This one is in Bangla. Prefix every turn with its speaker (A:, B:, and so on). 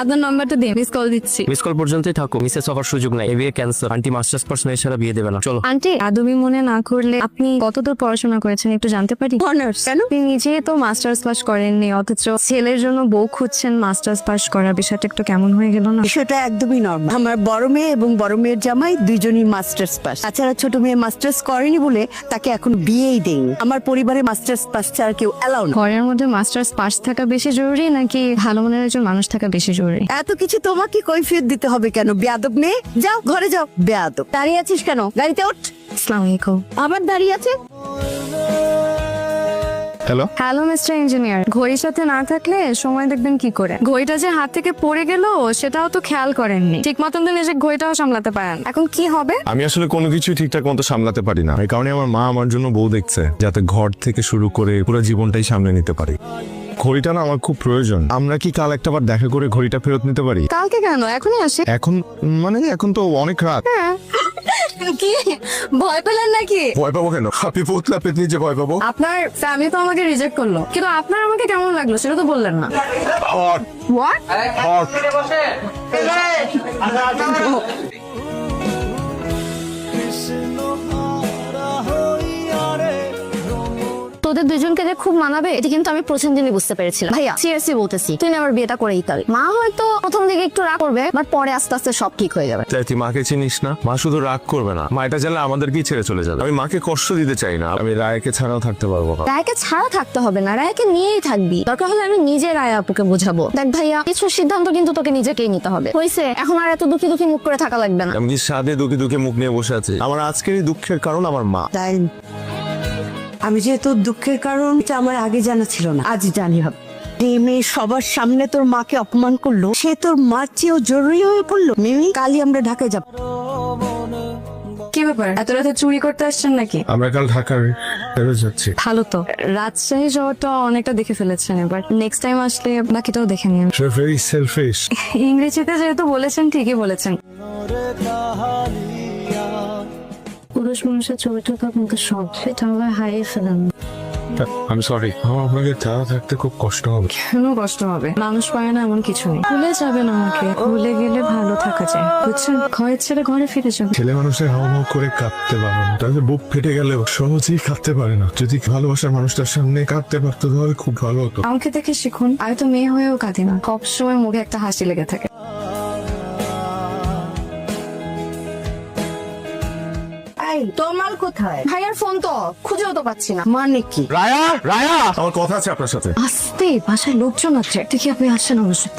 A: আপনার নাম্বারটা দিন, মিস কল দিচ্ছি।
B: মিস কল পর্যন্তই থাকো, মিসেস হওয়ার সুযোগ নাই। বিয়ে ক্যান্সেল। আন্টি মাস্টার্স পার্সন এছাড়া বিয়ে দেবে না। চলো।
A: আন্টি, আদবি মনে না করলে আপনি কতদূর পড়াশোনা করেছেন একটু জানতে পারি?
C: অনার্স। কেন?
A: আপনি নিজেই তো মাস্টার্স পাস করেননি, অথচ ছেলের জন্য বউ খুঁজছেন মাস্টার্স পাস করার। বিষয়টা একটু কেমন হয়ে গেল না?
C: বিষয়টা একদমই নরমাল। আমার বড় মেয়ে এবং বড় মেয়ের জামাই দুইজনই মাস্টার্স পাস। তাছাড়া ছোট মেয়ে মাস্টার্স করেনি বলে তাকে এখন বিয়েই দেয়নি। আমার পরিবারে মাস্টার্স পাস ছাড়া কেউ অ্যালাউ না।
A: ঘরের মধ্যে মাস্টার্স পাস থাকা বেশি জরুরি নাকি ভালো মনের একজন মানুষ থাকা বেশি জরুরি?
C: এত কিছু তোমাকে কৈফিয়ত দিতে হবে কেন? বেয়াদব মেয়ে, যাও ঘরে যাও। বেয়াদব, দাঁড়িয়ে আছিস কেন? গাড়িতে ওঠ।
A: আসসালামু আলাইকুম।
C: আবার দাঁড়িয়ে আছে।
D: হ্যালো,
A: হ্যালো মিস্টার ইঞ্জিনিয়ার, ঘড়ির সাথে না থাকলে সময় দেখবেন কি করে? ঘড়িটা যে হাত থেকে পড়ে গেল সেটাও তো খেয়াল করেননি। ঠিক মতন তো নিজের ঘড়িটাও সামলাতে পারেন। এখন কি হবে?
D: আমি আসলে কোনো কিছুই ঠিকঠাক মতো সামলাতে পারি না। এই কারণে আমার মা আমার জন্য বউ দেখছে, যাতে ঘর থেকে শুরু করে পুরো জীবনটাই সামলে নিতে পারি। ঘড়িটা না আমার খুব প্রয়োজন। আমরা কি কাল একটাবার দেখা করে ঘড়িটা ফেরত নিতে পারি?
A: কালকে কেন, এখনই আসে।
D: এখন মানে এখন তো অনেক রাত।
A: কি ভয় পেলেন নাকি?
D: ভয় পাবো কেন? আপনি পুতলা পেতনি যে ভয় পাবো?
A: আপনার ফ্যামিলি তো আমাকে রিজেক্ট করলো, কিন্তু আপনার আমাকে কেমন লাগলো সেটা তো বললেন না।
D: Hot
A: what?
D: হট।
E: তোদের দুজনকে যে খুব মানাবে এটা কিন্তু আমি প্রথম দিনই বুঝতে পেরেছিলাম। ভাইয়া সিরিয়াসলি বলতেছি, তুই না আমার বিয়েটা করেই তাল। মা হয়তো প্রথম দিকে একটু রাগ করবে, বাট পরে আস্তে আস্তে সব ঠিক হয়ে যাবে।
D: তাই তুই মাকে চিনিস না? মা শুধু রাগ করবে না, মা এটা জানলে আমাদেরকেই ছেড়ে চলে যাবে। আমি মাকে কষ্ট দিতে চাই না। আমি রায়কে ছাড়াও থাকতে পারবো না।
E: রায়কে ছাড়া থাকতে হবে না, রায়কে নিয়েই থাকবি। দরকার হলে আমি নিজে রায় আপুকে বোঝাবো। দেখ ভাইয়া, কিছু সিদ্ধান্ত কিন্তু তোকে নিজেকেই নিতে হবে। হয়েছে, এখন আর এত দুঃখী দুঃখী মুখ করে থাকা লাগবে না।
D: আমি কি সাদে দুঃখে দুঃখে মুখ নিয়ে বসে আছি? আমার আজকের এই দুঃখের কারণ আমার মা।
C: তাই আমি যে তোর দুঃখের কারণ এটা আমার আগে জানা ছিল না, আজ জানি হবে। যে মেয়ে সবার সামনে তোর মাকে অপমান করলো, সে তোর মার চেয়েও জরুরি হয়ে পড়লো। মিমি, কালই আমরা ঢাকায় যাব।
A: কি ব্যাপার, এত রাতে চুরি করতে আসছেন নাকি?
D: আমরা কাল ঢাকার ফেরত যাচ্ছি।
A: ভালো তো, রাজশাহী শহরটা অনেকটা দেখে ফেলেছেন, এবার নেক্সট টাইম আসলে বাকিটাও দেখে নিন।
D: Very shellfish.
A: ইংরেজিতে যেহেতু বলেছেন, ঠিকই বলেছেন। পুরুষ মানুষের চরিত্রটা কিন্তু সব, সেটা আমরা হারিয়ে ফেলেন।
D: আমি সরি, আমার আপনাকে ছাড়া থাকতে খুব কষ্ট হবে।
A: কেন কষ্ট হবে? মানুষ পায় না এমন কিছু নেই। ভুলে যাবেন আমাকে, ভুলে গেলে ভালো থাকা যায়, বুঝছেন? ঘরের ছেড়ে ঘরে ফিরে যাবেন।
D: ছেলে মানুষের হাও হাও করে কাঁদতে পারে না, তাদের বুক ফেটে গেলেও সহজেই কাঁদতে পারে না। যদি ভালোবাসার মানুষটার সামনে কাঁদতে পারতো তাহলে খুব ভালো হতো।
A: আমাকে দেখে শিখুন, আমি তো মেয়ে হয়েও কাঁদি না, সবসময় মুখে একটা হাসি লেগে থাকে।
C: এই তোর মাল কোথায়?
E: ভাইয়ার ফোন তো খুঁজেও তো পাচ্ছি না।
C: মানে কি?
D: রায়া, রায়া, আমার কথা আছে আপনার সাথে।
A: আস্তে, বাসায় লোকজন আছে। দেখি আপনি আসছেন অবশ্যই।